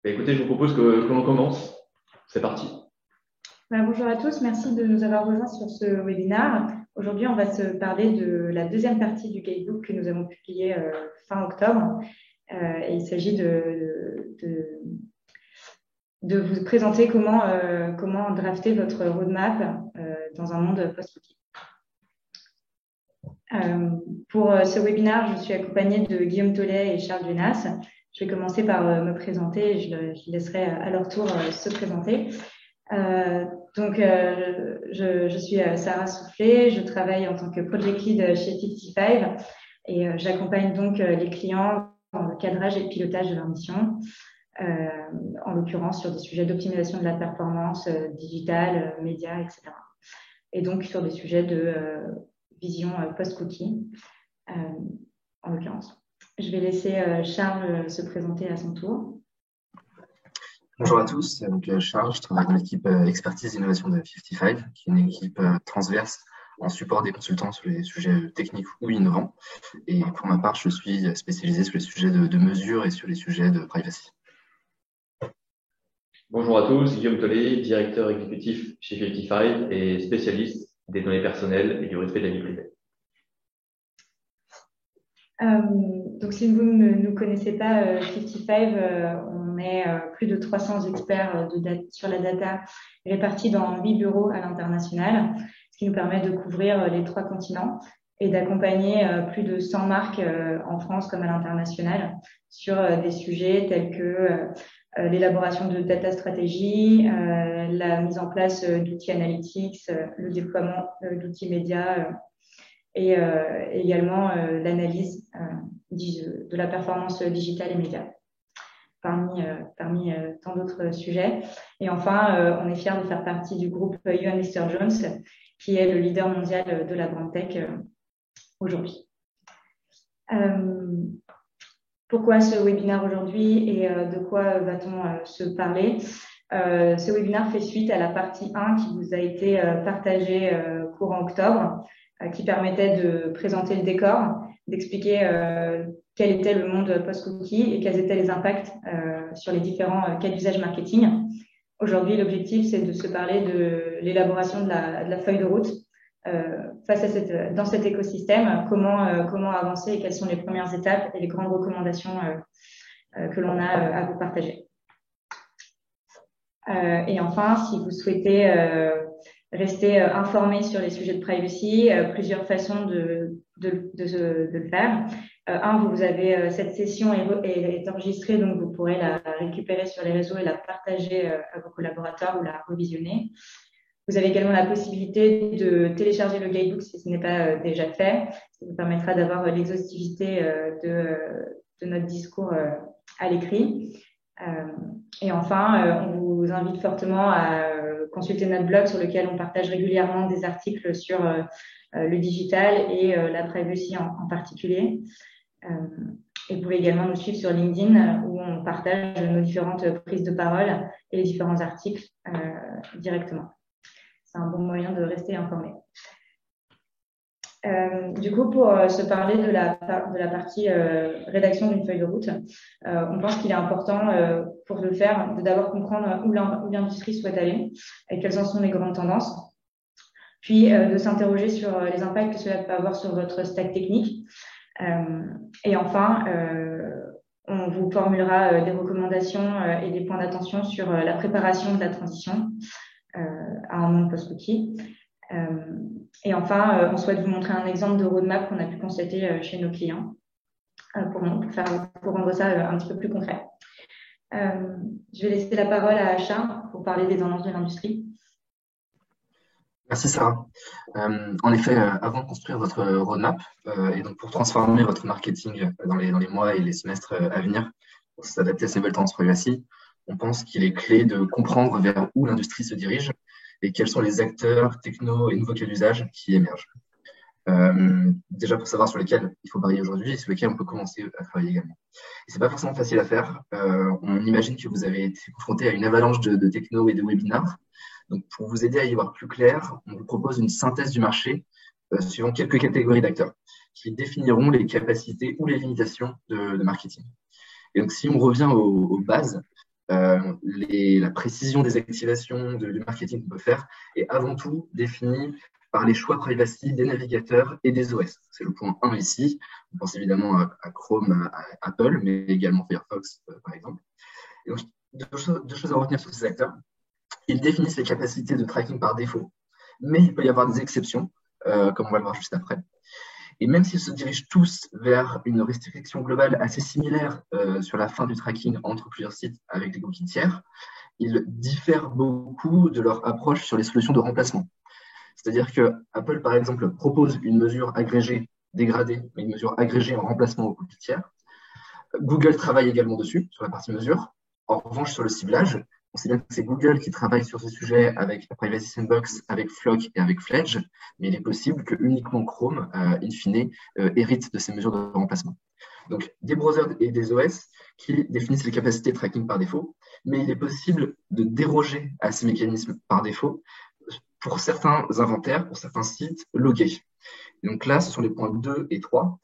Écoutez, je vous propose que l'on commence. C'est parti. Bonjour à tous, merci de nous avoir rejoints sur ce webinaire. Aujourd'hui, on va se parler de la deuxième partie du guidebook que nous avons publié fin octobre. Et il s'agit de vous présenter comment drafter votre roadmap dans un monde post-cookie. Pour ce webinaire, je suis accompagnée de Guillaume Tollet et Charles Dunas. Je vais commencer par me présenter et je laisserai à leur tour se présenter. Je suis Sarah Soufflet, je travaille en tant que Project Lead chez 55 et j'accompagne donc les clients dans le cadrage et le pilotage de leur mission, en l'occurrence sur des sujets d'optimisation de la performance digitale, médias, etc. Et donc sur des sujets de vision post-cookie, en l'occurrence. Je vais laisser Charles se présenter à son tour. Bonjour à tous, donc Charles, je travaille dans l'équipe expertise et innovation de 55, qui est une équipe transverse en support des consultants sur les sujets techniques ou innovants. Et pour ma part, je suis spécialisé sur les sujets de mesure et sur les sujets de privacy. Bonjour à tous, Guillaume Tollet, directeur exécutif chez 55 et spécialiste des données personnelles et du respect de la vie privée. Donc, si vous ne nous connaissez pas, 55, on est plus de 300 experts sur la data répartis dans 8 bureaux à l'international, ce qui nous permet de couvrir les 3 continents et d'accompagner plus de 100 marques en France comme à l'international sur des sujets tels que l'élaboration de data stratégie, la mise en place d'outils analytics, le déploiement d'outils médias, et également l'analyse de la performance digitale et média, parmi tant d'autres sujets. Et enfin, on est fiers de faire partie du groupe Johan Lister Jones, qui est le leader mondial de la grande tech aujourd'hui. Pourquoi ce webinaire aujourd'hui et de quoi va-t-on se parler? Ce webinaire fait suite à la partie 1 qui vous a été partagée courant octobre, qui permettait de présenter le décor, d'expliquer quel était le monde post-cookie et quels étaient les impacts sur les différents cas d'usage marketing. Aujourd'hui, l'objectif, c'est de se parler de l'élaboration de la feuille de route dans cet écosystème, comment avancer et quelles sont les premières étapes et les grandes recommandations que l'on a à vous partager. Et enfin, si vous souhaitez rester informé sur les sujets de privacy, plusieurs façons de le faire. Vous avez cette session est enregistrée, donc vous pourrez la récupérer sur les réseaux et la partager à vos collaborateurs ou la revisionner. Vous avez également la possibilité de télécharger le guidebook si ce n'est pas déjà fait. Ça vous permettra d'avoir l'exhaustivité de notre discours à l'écrit. Et enfin, on vous invite fortement à consulter notre blog sur lequel on partage régulièrement des articles sur le digital et la privacy en particulier. Et vous pouvez également nous suivre sur LinkedIn où on partage nos différentes prises de parole et les différents articles directement. C'est un bon moyen de rester informé. Du coup, pour se parler de la partie rédaction d'une feuille de route, on pense qu'il est important pour le faire de d'abord comprendre où l'industrie souhaite aller et quelles en sont les grandes tendances, puis de s'interroger sur les impacts que cela peut avoir sur votre stack technique. Et enfin, on vous formulera des recommandations et des points d'attention sur la préparation de la transition à un monde post-cookie. Et enfin, on souhaite vous montrer un exemple de roadmap qu'on a pu constater chez nos clients pour rendre ça un petit peu plus concret. Je vais laisser la parole à Charles pour parler des tendances de l'industrie. Merci Sarah. En effet, avant de construire votre roadmap et donc pour transformer votre marketing dans les mois et les semestres à venir, pour s'adapter à ces nouvelles tendances privacy, on pense qu'il est clé de comprendre vers où l'industrie se dirige et quels sont les acteurs, technos et nouveaux cas d'usage qui émergent. Déjà pour savoir sur lesquels il faut parier aujourd'hui et sur lesquels on peut commencer à travailler également. Et c'est pas forcément facile à faire. On imagine que vous avez été confronté à une avalanche de technos et de webinars. Donc pour vous aider à y voir plus clair, on vous propose une synthèse du marché suivant quelques catégories d'acteurs qui définiront les capacités ou les limitations de marketing. Et donc si on revient aux bases, la précision des activations du marketing qu'on peut faire est avant tout définie par les choix privacy des navigateurs et des OS. C'est le point 1 ici. On pense évidemment à Chrome, à Apple, mais également Firefox, par exemple. Et donc, deux choses à retenir sur ces acteurs. Ils définissent les capacités de tracking par défaut, mais il peut y avoir des exceptions, comme on va le voir juste après. Et même s'ils se dirigent tous vers une restriction globale assez similaire sur la fin du tracking entre plusieurs sites avec les cookies tiers, ils diffèrent beaucoup de leur approche sur les solutions de remplacement. C'est-à-dire que Apple, par exemple, propose une mesure agrégée dégradée, mais une mesure agrégée en remplacement aux cookies tiers. Google travaille également dessus, sur la partie mesure. En revanche, sur le ciblage, on sait bien que c'est Google qui travaille sur ce sujet avec Privacy Sandbox, avec Flock et avec Fledge, mais il est possible que uniquement Chrome, in fine, hérite de ces mesures de remplacement. Donc, des browsers et des OS qui définissent les capacités de tracking par défaut, mais il est possible de déroger à ces mécanismes par défaut pour certains inventaires, pour certains sites logués. Et donc là, ce sont les points 2 et 3.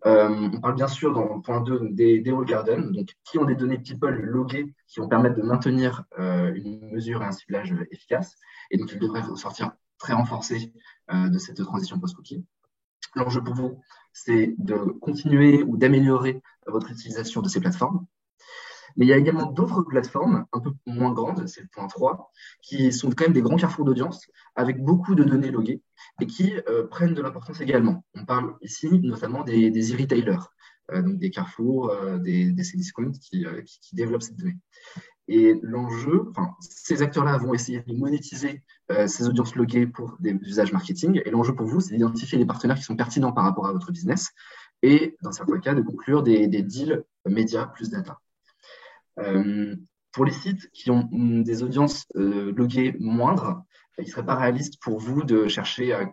On parle bien sûr dans le point 2 donc des walled gardens, donc qui ont des données people loguées qui vont permettre de maintenir une mesure et un ciblage efficace. Et donc, ils devraient sortir très renforcés de cette transition post-cookie. L'enjeu pour vous, c'est de continuer ou d'améliorer votre utilisation de ces plateformes. Mais il y a également d'autres plateformes un peu moins grandes, c'est le point 3, qui sont quand même des grands carrefours d'audience avec beaucoup de données loguées et qui prennent de l'importance également. On parle ici notamment des e-retailers, donc des carrefours, des Cdiscount qui développent cette donnée. Et l'enjeu, ces acteurs-là vont essayer de monétiser ces audiences loguées pour des usages marketing. Et l'enjeu pour vous, c'est d'identifier les partenaires qui sont pertinents par rapport à votre business et, dans certains cas, de conclure des deals médias plus data. Pour les sites qui ont des audiences loguées moindres, il ne serait pas réaliste pour vous de chercher à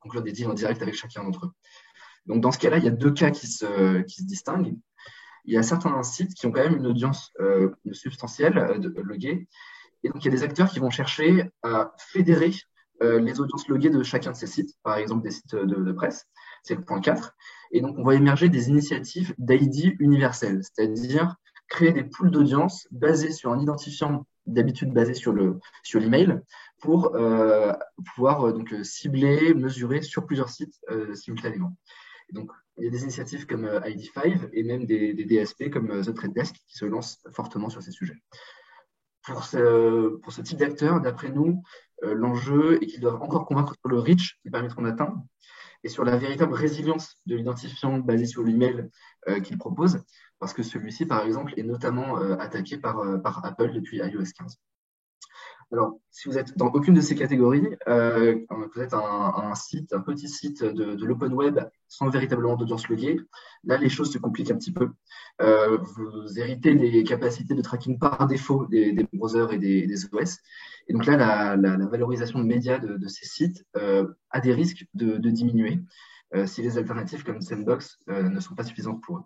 conclure des deals en direct avec chacun d'entre eux. Donc, dans ce cas-là, il y a deux cas qui se distinguent. Il y a certains sites qui ont quand même une audience substantielle loguée. Et donc, il y a des acteurs qui vont chercher à fédérer les audiences loguées de chacun de ces sites, par exemple des sites de presse. C'est le point 4. Et donc, on va émerger des initiatives d'ID universel, c'est-à-dire créer des pools d'audience basés sur un identifiant d'habitude basé sur l'email pour pouvoir donc cibler, mesurer sur plusieurs sites simultanément. Et donc, il y a des initiatives comme ID5 et même des DSP comme The Trade Desk qui se lancent fortement sur ces sujets. Pour ce type d'acteurs, d'après nous, l'enjeu est qu'ils doivent encore convaincre sur le reach qu'ils permettront d'atteindre et sur la véritable résilience de l'identifiant basé sur l'email qu'ils proposent, parce que celui-ci, par exemple, est notamment attaqué par Apple depuis iOS 15. Alors, si vous êtes dans aucune de ces catégories, vous êtes un petit site de l'open web sans véritablement d'audience loguée, là, les choses se compliquent un petit peu. Vous héritez les capacités de tracking par défaut des browsers et des OS. Et donc là, la valorisation de médias de ces sites a des risques de diminuer si les alternatives comme Sandbox ne sont pas suffisantes pour eux.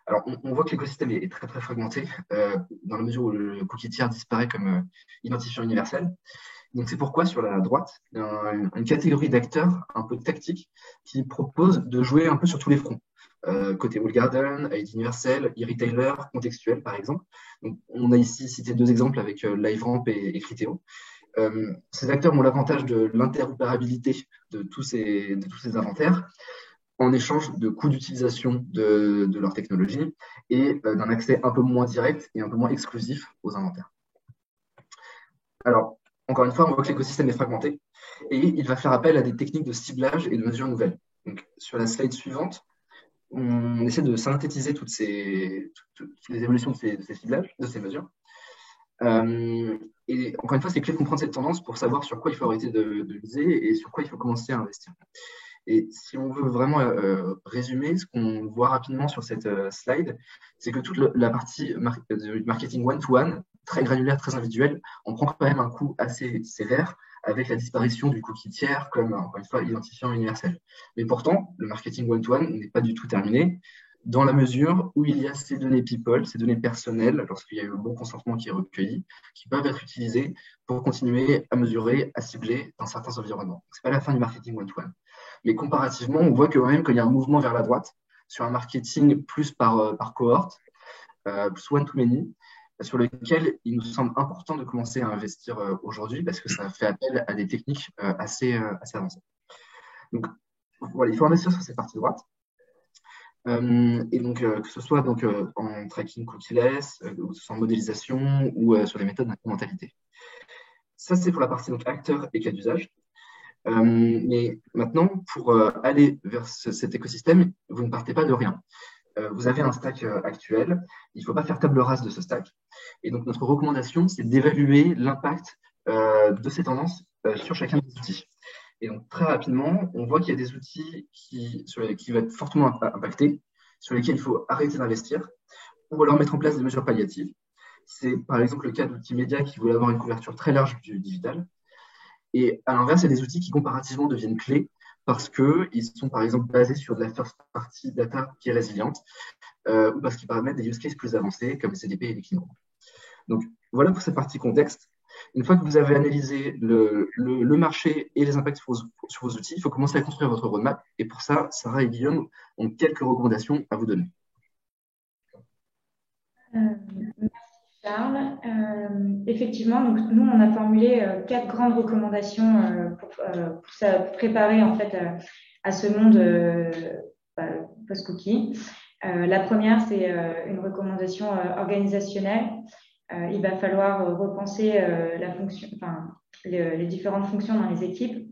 Alors, on voit que l'écosystème est très, très fragmenté dans la mesure où le cookie tiers disparaît comme identifiant universel. Donc, c'est pourquoi, sur la droite, il y a une catégorie d'acteurs un peu tactiques qui proposent de jouer un peu sur tous les fronts. Côté walled garden, ID universel, e-retailer, contextuel, par exemple. Donc, on a ici cité deux exemples avec LiveRamp et Criteo. Ces acteurs ont l'avantage de l'interopérabilité de tous ces inventaires, en échange de coûts d'utilisation de leur technologie et d'un accès un peu moins direct et un peu moins exclusif aux inventaires. Alors, encore une fois, on voit que l'écosystème est fragmenté et il va faire appel à des techniques de ciblage et de mesures nouvelles. Donc, sur la slide suivante, on essaie de synthétiser toutes les évolutions de ces ciblages, de ces mesures. Et encore une fois, c'est clé de comprendre cette tendance pour savoir sur quoi il faut arrêter de viser et sur quoi il faut commencer à investir. Et si on veut vraiment résumer, ce qu'on voit rapidement sur cette slide, c'est que toute la partie du marketing one-to-one, très granulaire, très individuel, on prend quand même un coup assez sévère avec la disparition du cookie tiers comme, encore une fois, identifiant universel. Mais pourtant, le marketing one-to-one n'est pas du tout terminé dans la mesure où il y a ces données people, ces données personnelles, lorsqu'il y a eu le bon consentement qui est recueilli, qui peuvent être utilisées pour continuer à mesurer, à cibler dans certains environnements. Ce n'est pas la fin du marketing one-to-one. Mais comparativement, on voit que quand même qu'il y a un mouvement vers la droite sur un marketing plus par cohorte, plus one-to-many, sur lequel il nous semble important de commencer à investir aujourd'hui parce que ça fait appel à des techniques assez avancées. Donc, voilà, il faut investir sur cette partie droite. Et donc, que ce soit donc, en tracking cookieless, ou en modélisation ou sur les méthodes d'incrémentalité. Ça, c'est pour la partie donc, acteur et cas d'usage. Mais maintenant, pour aller vers cet écosystème, vous ne partez pas de rien. Vous avez un stack actuel, il ne faut pas faire table rase de ce stack. Et donc, notre recommandation, c'est d'évaluer l'impact de ces tendances sur chacun des outils. Et donc, très rapidement, on voit qu'il y a des outils qui vont être fortement impactés, sur lesquels il faut arrêter d'investir, ou alors mettre en place des mesures palliatives. C'est par exemple le cas d'outils médias qui voulaient avoir une couverture très large du digital. Et à l'inverse, il y a des outils qui comparativement deviennent clés parce qu'ils sont par exemple basés sur de la first party data qui est résiliente, ou parce qu'ils permettent des use cases plus avancés comme les CDP et les clean rooms. Donc voilà pour cette partie contexte. Une fois que vous avez analysé le marché et les impacts sur vos outils, il faut commencer à construire votre roadmap. Et pour ça, Sarah et Guillaume ont quelques recommandations à vous donner. Merci Charles. Effectivement, donc, nous, on a formulé 4 grandes recommandations pour préparer en fait à ce monde post-cookie. La première, c'est une recommandation organisationnelle. Il va falloir repenser les différentes fonctions dans les équipes.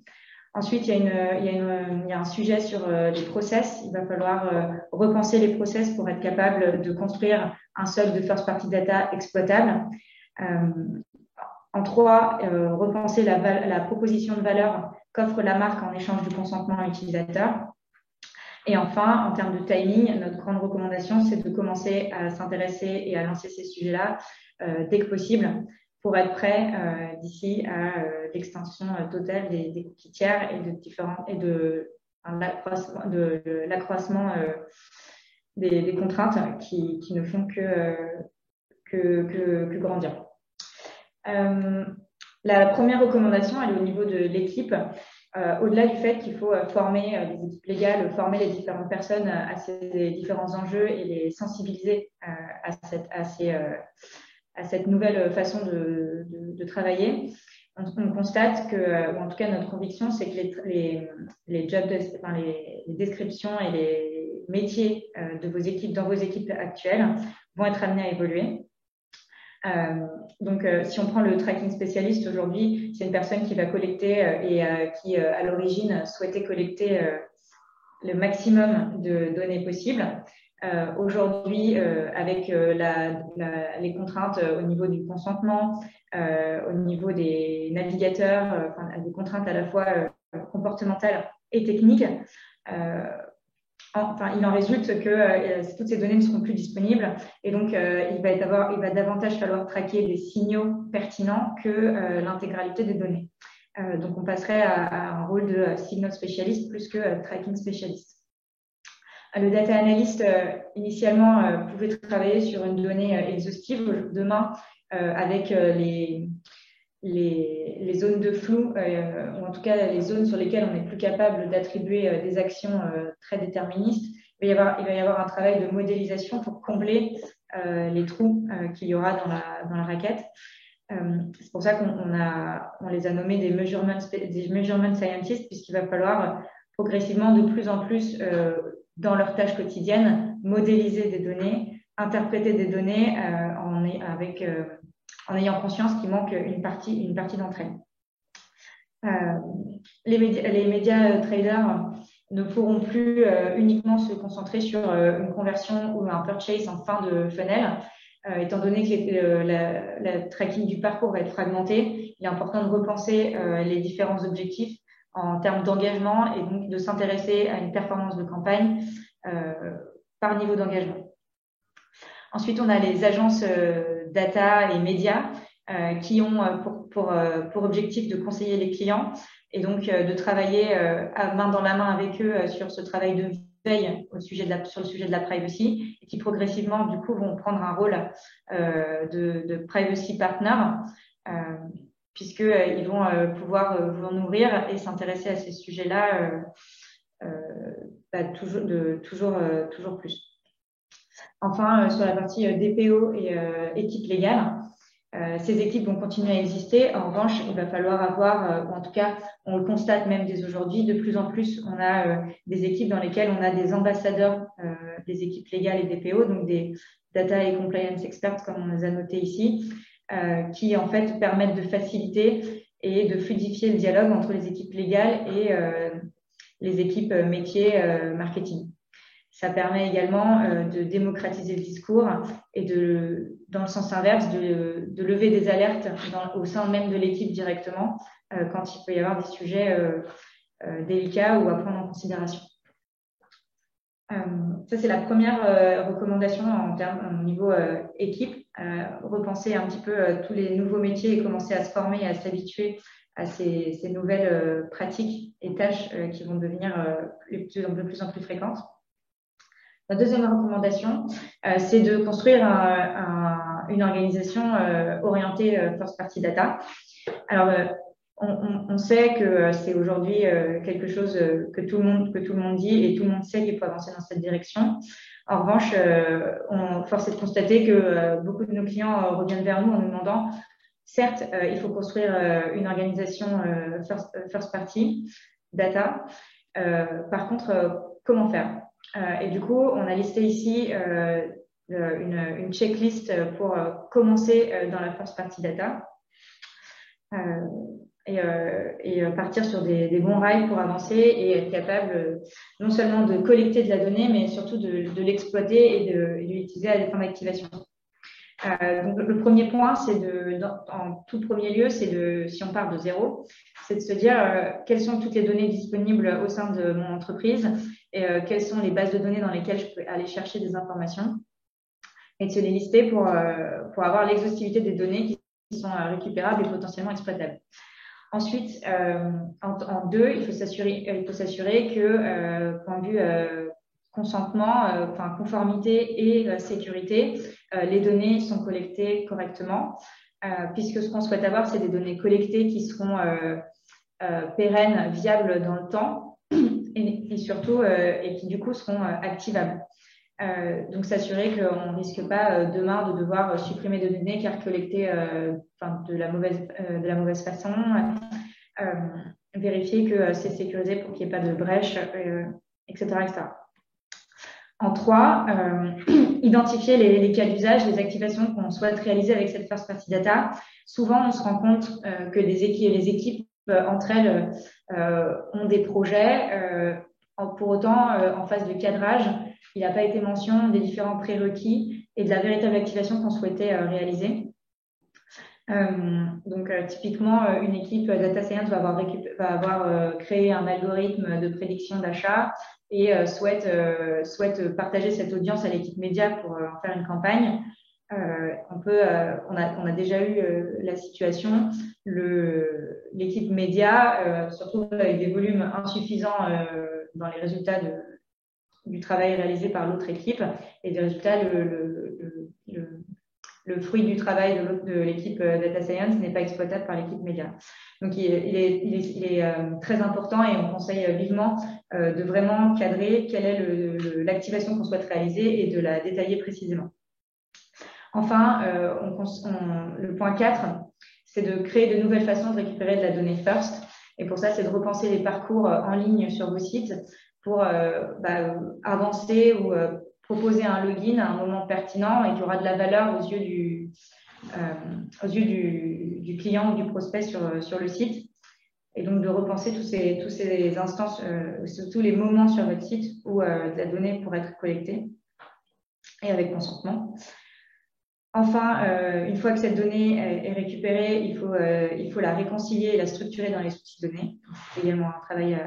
Ensuite, il y a un sujet sur les process. Il va falloir repenser les process pour être capable de construire un socle de first party data exploitable. En 3, repenser la proposition de valeur qu'offre la marque en échange du consentement utilisateur. Et enfin, en termes de timing, notre grande recommandation, c'est de commencer à s'intéresser et à lancer ces sujets-là dès que possible pour être prêt d'ici à l'extinction totale des cookies tiers et de l'accroissement des contraintes qui ne font que grandir. La première recommandation, elle est au niveau de l'équipe. Au-delà du fait qu'il faut former les équipes légales, former les différentes personnes à ces différents enjeux et les sensibiliser à cette nouvelle façon de travailler, on constate que, ou en tout cas notre conviction, c'est que les descriptions et les métiers de vos équipes dans vos équipes actuelles vont être amenés à évoluer. Donc, si on prend le tracking spécialiste aujourd'hui, c'est une personne qui va collecter et qui, à l'origine, souhaitait collecter le maximum de données possibles. Aujourd'hui, avec les contraintes au niveau du consentement, au niveau des navigateurs, des contraintes à la fois comportementales et techniques, il en résulte que toutes ces données ne seront plus disponibles et donc il va davantage falloir traquer des signaux pertinents que l'intégralité des données. Donc on passerait à un rôle de signal spécialiste plus que tracking spécialiste. Le data analyst initialement pouvait travailler sur une donnée exhaustive. Demain, avec les zones de flou, ou en tout cas les zones sur lesquelles on n'est plus capable d'attribuer des actions très déterministes, il va y avoir un travail de modélisation pour combler les trous qu'il y aura dans la raquette. C'est pour ça qu'on les a nommés des measurement scientists, puisqu'il va falloir progressivement de plus en plus dans leurs tâches quotidiennes modéliser des données, interpréter des données en ayant conscience qu'il manque une partie d'entre elles. Les médias traders ne pourront plus uniquement se concentrer sur une conversion ou un purchase en fin de funnel. Étant donné que le tracking du parcours va être fragmenté, il est important de repenser les différents objectifs en termes d'engagement et donc de s'intéresser à une performance de campagne par niveau d'engagement. Ensuite, on a les agences data et médias qui ont pour objectif de conseiller les clients et donc de travailler main dans la main avec eux sur ce travail de veille sur le sujet de la privacy et qui progressivement du coup vont prendre un rôle de privacy partner puisqu'ils vont pouvoir vous nourrir et s'intéresser à ces sujets-là toujours plus. Enfin, sur la partie DPO et équipe légale, ces équipes vont continuer à exister. En revanche, il va falloir avoir, ou en tout cas, on le constate même dès aujourd'hui, de plus en plus, on a des équipes dans lesquelles on a des ambassadeurs des équipes légales et DPO, donc des data et compliance experts, comme on les a notés ici, qui en fait permettent de faciliter et de fluidifier le dialogue entre les équipes légales et les équipes métiers marketing. Ça permet également de démocratiser le discours et dans le sens inverse, de lever des alertes au sein même de l'équipe directement quand il peut y avoir des sujets délicats ou à prendre en considération. Ça, c'est la première recommandation au niveau équipe. Repenser un petit peu tous les nouveaux métiers et commencer à se former et à s'habituer à ces nouvelles pratiques et tâches qui vont devenir de plus en plus fréquentes. La deuxième recommandation, c'est de construire une organisation orientée first party data. Alors, on sait que c'est aujourd'hui quelque chose que tout le monde dit et tout le monde sait qu'il faut avancer dans cette direction. En revanche, force est de constater que beaucoup de nos clients reviennent vers nous en nous demandant, certes, il faut construire une organisation first party data. Par contre, comment faire? Et du coup, on a listé ici une checklist pour commencer dans la first party data et partir sur des bons rails pour avancer et être capable non seulement de collecter de la donnée, mais surtout de l'exploiter et de l'utiliser à des fins d'activation. Donc, le premier point, c'est en tout premier lieu, si on part de zéro, c'est de se dire quelles sont toutes les données disponibles au sein de mon entreprise et quelles sont les bases de données dans lesquelles je peux aller chercher des informations et de se les lister pour avoir l'exhaustivité des données qui sont récupérables et potentiellement exploitables. Ensuite, en deux, il faut s'assurer que, point de vue consentement, conformité et sécurité, les données sont collectées correctement, puisque ce qu'on souhaite avoir, c'est des données collectées qui seront pérennes, viables dans le temps et surtout, et qui du coup seront activables. Donc, s'assurer qu'on ne risque pas demain de devoir supprimer des données car collectées de la mauvaise façon, vérifier que c'est sécurisé pour qu'il n'y ait pas de brèche, etc., etc. En trois, identifier les cas d'usage, les activations qu'on souhaite réaliser avec cette first party data. Souvent, on se rend compte que les équipes entre elles ont des projets. Pour autant, en phase de cadrage, il n'a pas été mention des différents prérequis et de la véritable activation qu'on souhaitait réaliser. Donc, typiquement, une équipe data science va avoir créé un algorithme de prédiction d'achat et souhaite partager cette audience à l'équipe média pour en faire une campagne. On a déjà eu la situation, l'équipe média se retrouve avec des volumes insuffisants dans les résultats du travail réalisé par l'autre équipe et des résultats, le fruit du travail de l'équipe data science n'est pas exploitable par l'équipe média. Donc, il est très important et on conseille vivement de vraiment cadrer quelle est l'activation qu'on souhaite réaliser et de la détailler précisément. Enfin, le point 4, c'est de créer de nouvelles façons de récupérer de la donnée first. Et pour ça, c'est de repenser les parcours en ligne sur vos sites pour avancer ou proposer un login à un moment pertinent et qui aura de la valeur aux yeux du client ou du prospect sur le site. Et donc, de repenser tous ces instances, tous les moments sur votre site où de la donnée pourrait être collectée et avec consentement. Enfin, une fois que cette donnée est récupérée, il faut la réconcilier et la structurer dans les outils de données. C'est également un travail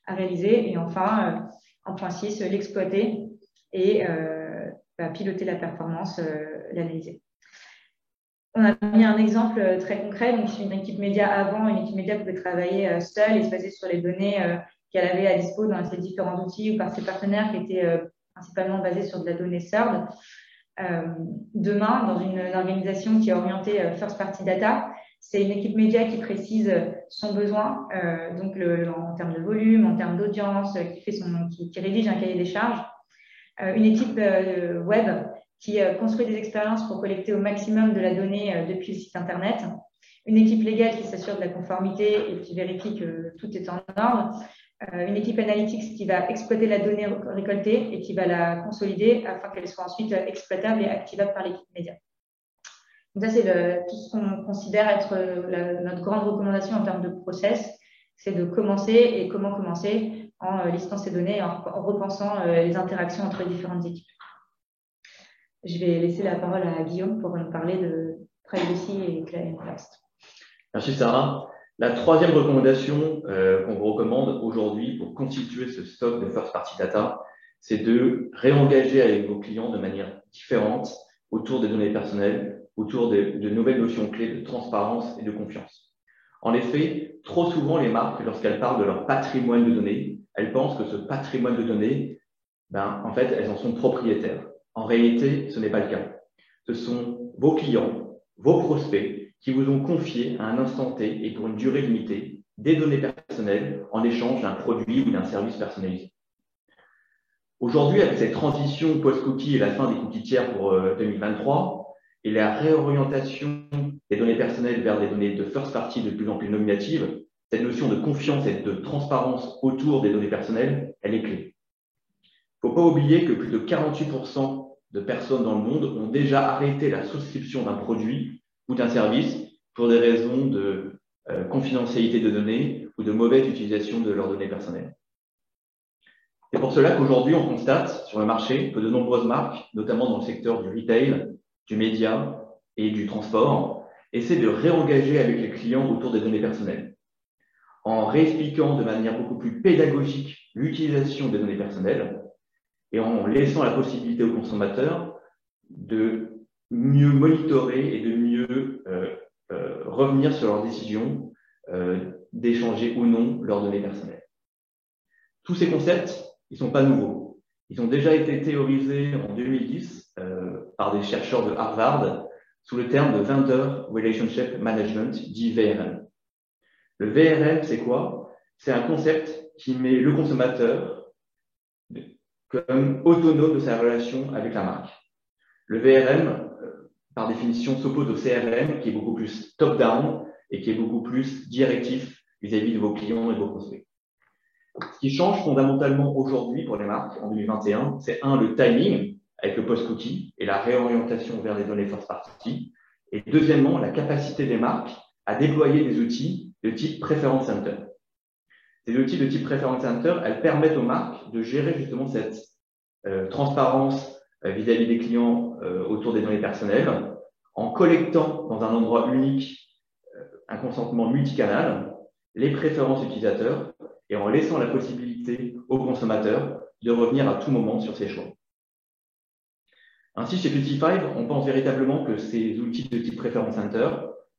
à réaliser. Et enfin, en point 6, l'exploiter et piloter la performance, l'analyser. On a mis un exemple très concret. Donc, une équipe média avant, une équipe média pouvait travailler seule et se baser sur les données qu'elle avait à dispo dans ses différents outils ou par ses partenaires qui étaient principalement basés sur de la donnée third. Demain, dans une organisation qui est orientée first party data, c'est une équipe média qui précise son besoin, donc en termes de volume, en termes d'audience, qui rédige un cahier des charges. une équipe web qui construit des expériences pour collecter au maximum de la donnée depuis le site Internet, une équipe légale qui s'assure de la conformité et qui vérifie que tout est en ordre, une équipe analytics qui va exploiter la donnée récoltée et qui va la consolider afin qu'elle soit ensuite exploitable et activable par l'équipe média. Donc ça, c'est tout ce qu'on considère être notre grande recommandation en termes de process, c'est de commencer et comment commencer en listant ces données et en repensant les interactions entre les différentes équipes. Je vais laisser la parole à Guillaume pour nous parler de privacy et context. Merci Sarah. La troisième recommandation qu'on vous recommande aujourd'hui pour constituer ce stock de first party data, c'est de réengager avec vos clients de manière différente autour des données personnelles, autour de nouvelles notions clés de transparence et de confiance. En effet, trop souvent les marques, lorsqu'elles parlent de leur patrimoine de données, elles pensent que ce patrimoine de données, en fait, elles en sont propriétaires. En réalité, ce n'est pas le cas. Ce sont vos clients, vos prospects, qui vous ont confié à un instant T et pour une durée limitée des données personnelles en échange d'un produit ou d'un service personnalisé. Aujourd'hui, avec cette transition post-cookie et la fin des cookies tiers pour 2023 et la réorientation des données personnelles vers des données de first party de plus en plus nominatives, cette notion de confiance et de transparence autour des données personnelles, elle est clé. Il ne faut pas oublier que plus de 48% de personnes dans le monde ont déjà arrêté la souscription d'un produit ou d'un service pour des raisons de confidentialité de données ou de mauvaise utilisation de leurs données personnelles. C'est pour cela qu'aujourd'hui, on constate sur le marché que de nombreuses marques, notamment dans le secteur du retail, du média et du transport, essaient de réengager avec les clients autour des données personnelles, en réexpliquant de manière beaucoup plus pédagogique l'utilisation des données personnelles et en laissant la possibilité aux consommateurs de mieux monitorer et de mieux revenir sur leur décision d'échanger ou non leurs données personnelles. Tous ces concepts, ils sont pas nouveaux. Ils ont déjà été théorisés en 2010 par des chercheurs de Harvard sous le terme de Vendor Relationship Management, dit VRM. Le VRM, c'est quoi? C'est un concept qui met le consommateur comme autonome de sa relation avec la marque. Le VRM, par définition, s'oppose au CRM, qui est beaucoup plus top-down et qui est beaucoup plus directif vis-à-vis de vos clients et de vos prospects. Ce qui change fondamentalement aujourd'hui pour les marques en 2021, c'est le timing avec le post-cookie et la réorientation vers les données first party. Et deuxièmement, la capacité des marques à déployer des outils de type Preference Center. Ces outils de type Preference Center, elles permettent aux marques de gérer justement cette transparence vis-à-vis des clients autour des données personnelles en collectant dans un endroit unique un consentement multicanal, les préférences utilisateurs et en laissant la possibilité aux consommateurs de revenir à tout moment sur ses choix. Ainsi, chez Beautify, on pense véritablement que ces outils de type Preference Center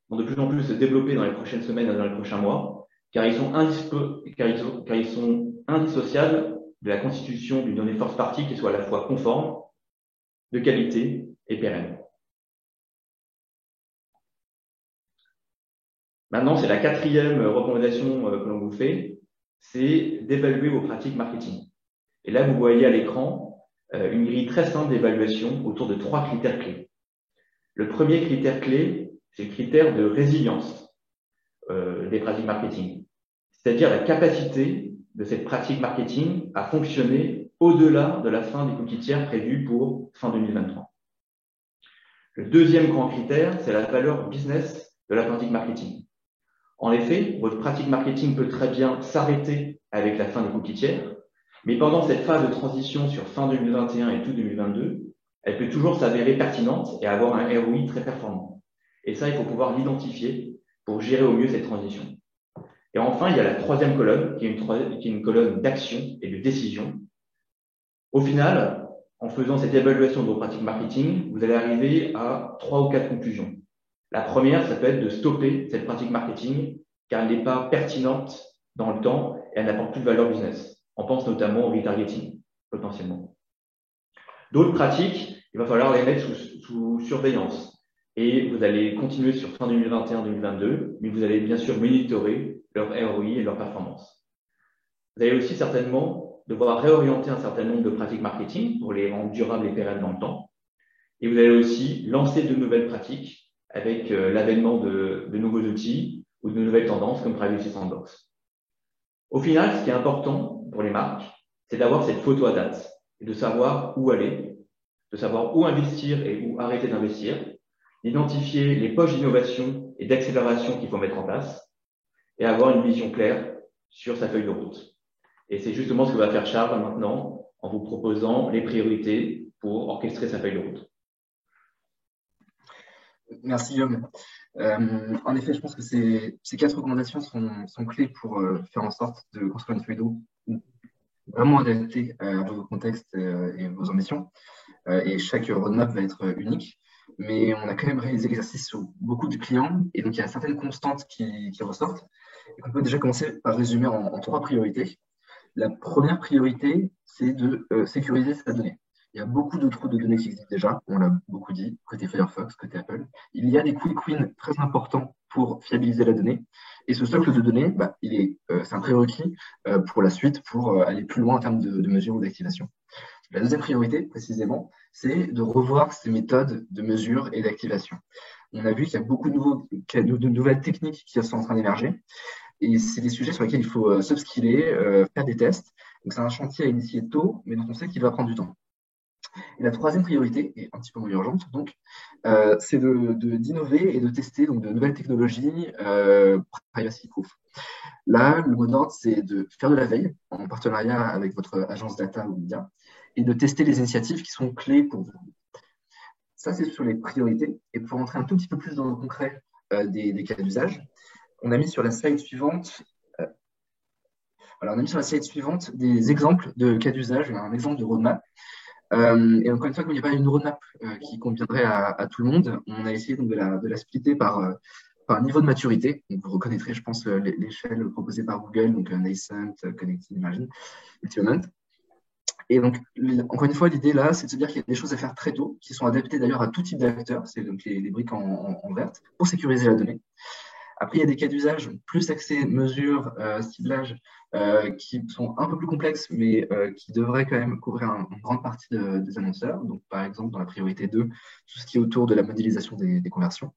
vont de plus en plus se développer dans les prochaines semaines et dans les prochains mois, car ils sont indissociables de la constitution d'une donnée first party qui soit à la fois conforme, de qualité et pérenne. Maintenant, c'est la quatrième recommandation que l'on vous fait, c'est d'évaluer vos pratiques marketing. Et là, vous voyez à l'écran une grille très simple d'évaluation autour de 3 critères clés. Le premier critère clé, c'est le critère de résilience des pratiques marketing, c'est-à-dire la capacité de cette pratique marketing à fonctionner au-delà de la fin des cookies tiers prévus pour fin 2023. Le deuxième grand critère, c'est la valeur business de la pratique marketing. En effet, votre pratique marketing peut très bien s'arrêter avec la fin des cookies tiers, mais pendant cette phase de transition sur fin 2021 et tout 2022, elle peut toujours s'avérer pertinente et avoir un ROI très performant. Et ça, il faut pouvoir l'identifier pour gérer au mieux cette transition. Et enfin, il y a la troisième colonne, qui est une colonne d'action et de décision. Au final, en faisant cette évaluation de vos pratiques marketing, vous allez arriver à 3 ou 4 conclusions. La première, ça peut être de stopper cette pratique marketing car elle n'est pas pertinente dans le temps et elle n'apporte plus de valeur business. On pense notamment au retargeting, potentiellement. D'autres pratiques, il va falloir les mettre sous surveillance. Et vous allez continuer sur fin 2021-2022, mais vous allez bien sûr monitorer leur ROI et leur performance. Vous allez aussi certainement devoir réorienter un certain nombre de pratiques marketing pour les rendre durables et pérennes dans le temps. Et vous allez aussi lancer de nouvelles pratiques avec l'avènement de nouveaux outils ou de nouvelles tendances comme Privacy Sandbox. Au final, ce qui est important pour les marques, c'est d'avoir cette photo à date et de savoir où aller, de savoir où investir et où arrêter d'investir, d'identifier les poches d'innovation et d'accélération qu'il faut mettre en place et avoir une vision claire sur sa feuille de route. Et c'est justement ce que va faire Charles maintenant en vous proposant les priorités pour orchestrer sa feuille de route. Merci Guillaume. En effet, je pense que ces 4 recommandations sont clés pour faire en sorte de construire une feuille de route vraiment adaptée à vos contextes et vos ambitions. Et chaque roadmap va être unique. Mais on a quand même réalisé l'exercice sur beaucoup de clients. Et donc, il y a certaines constantes qui ressortent. Et on peut déjà commencer par résumer en 3 priorités. La première priorité, c'est de sécuriser sa donnée. Il y a beaucoup de trous de données qui existent déjà, on l'a beaucoup dit, côté Firefox, côté Apple. Il y a des quick wins très importants pour fiabiliser la donnée. Et ce socle de données, c'est un prérequis pour la suite, pour aller plus loin en termes de mesure ou d'activation. La deuxième priorité, précisément, c'est de revoir ces méthodes de mesure et d'activation. On a vu qu'il y a beaucoup de nouvelles techniques qui sont en train d'émerger. Et c'est des sujets sur lesquels il faut s'upskiller, faire des tests. Donc, c'est un chantier à initier tôt, mais dont on sait qu'il va prendre du temps. Et la troisième priorité, est un petit peu moins urgente, donc, c'est d'innover et de tester donc, de nouvelles technologies privacy proof. Là, le mot d'ordre, c'est de faire de la veille en partenariat avec votre agence data ou média et de tester les initiatives qui sont clés pour vous. Ça, c'est sur les priorités. Et pour entrer un tout petit peu plus dans le concret des cas d'usage, on a mis sur la slide suivante des exemples de cas d'usage, un exemple de roadmap. Et encore une fois, comme il n'y a pas une roadmap qui conviendrait à tout le monde, on a essayé donc, de la splitter par niveau de maturité. Donc, vous reconnaîtrez, je pense, l'échelle proposée par Google, donc Nascent, Connected, Imagine, Ultimate. Et donc, encore une fois, l'idée là, c'est de se dire qu'il y a des choses à faire très tôt, qui sont adaptées d'ailleurs à tout type d'acteurs, c'est donc les briques en verte, pour sécuriser la donnée. Après, il y a des cas d'usage plus axés mesure, ciblage, qui sont un peu plus complexes, mais qui devraient quand même couvrir une grande partie des annonceurs. Donc, par exemple, dans la priorité 2, tout ce qui est autour de la modélisation des conversions.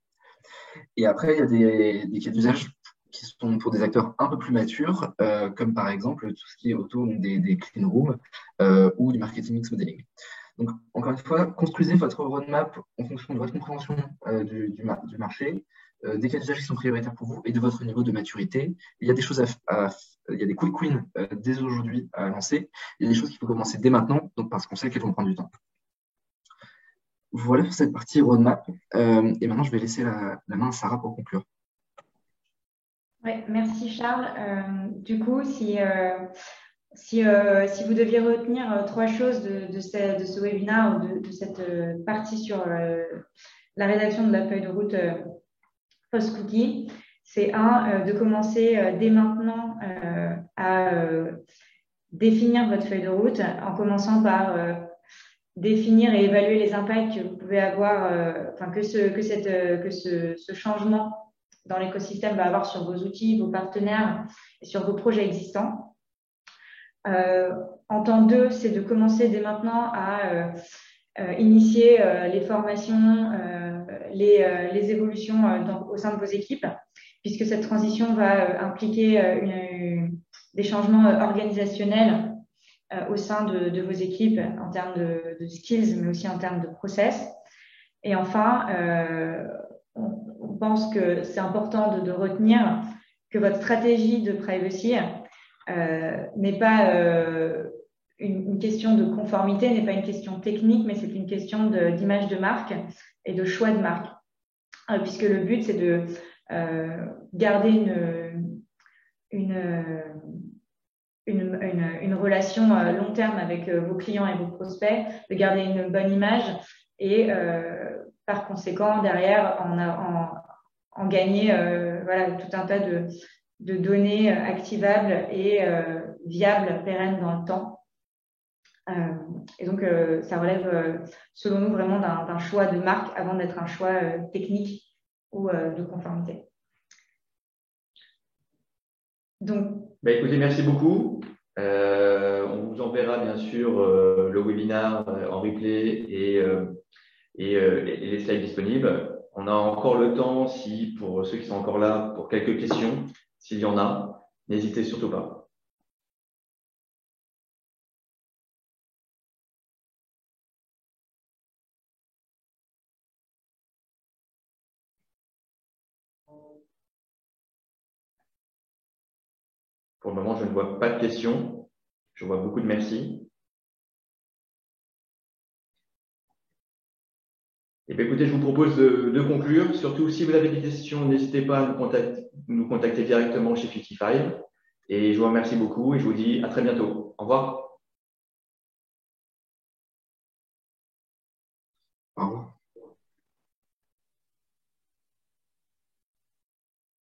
Et après, il y a des cas d'usage qui sont pour des acteurs un peu plus matures, comme par exemple tout ce qui est autour des clean rooms ou du marketing mix modeling. Donc, encore une fois, construisez votre roadmap en fonction de votre compréhension du marché, des cas d'usage qui sont prioritaires pour vous et de votre niveau de maturité. Il y a des choses il y a des quick wins dès aujourd'hui à lancer. Il y a des choses qu'il faut commencer dès maintenant, donc parce qu'on sait qu'elles vont prendre du temps. Voilà pour cette partie roadmap. Et maintenant, je vais laisser la main à Sarah pour conclure. Oui, merci Charles. Du coup, si vous deviez retenir 3 choses de ce webinaire ou de cette partie sur la rédaction de la feuille de route post-cookie, c'est de commencer dès maintenant à définir votre feuille de route en commençant par définir et évaluer les impacts que vous pouvez avoir, que ce changement dans l'écosystème va avoir sur vos outils, vos partenaires et sur vos projets existants. En temps 2, c'est de commencer dès maintenant à initier les formations, les évolutions au sein de vos équipes, puisque cette transition va impliquer des changements organisationnels au sein de vos équipes en termes de skills, mais aussi en termes de process. Et enfin, on pense que c'est important de retenir que votre stratégie de privacy n'est pas une question de conformité, n'est pas une question technique, mais c'est une question d'image de marque et de choix de marque. Puisque le but, c'est de garder une relation long terme avec vos clients et vos prospects, de garder une bonne image et par conséquent, derrière, en gagner tout un tas de données activables et viables, pérennes dans le temps. Et donc, ça relève, selon nous, vraiment d'un choix de marque avant d'être un choix technique ou de conformité. Donc, écoutez, merci beaucoup. On vous enverra bien sûr le webinaire en replay et les slides disponibles. On a encore le temps, si pour ceux qui sont encore là, pour quelques questions, s'il y en a, n'hésitez surtout pas. Pour le moment, je ne vois pas de questions. Je vois beaucoup de merci. Et bien, écoutez, je vous propose de conclure. Surtout, si vous avez des questions, n'hésitez pas à nous contacter directement chez 55. Et je vous remercie beaucoup et je vous dis à très bientôt. Au revoir.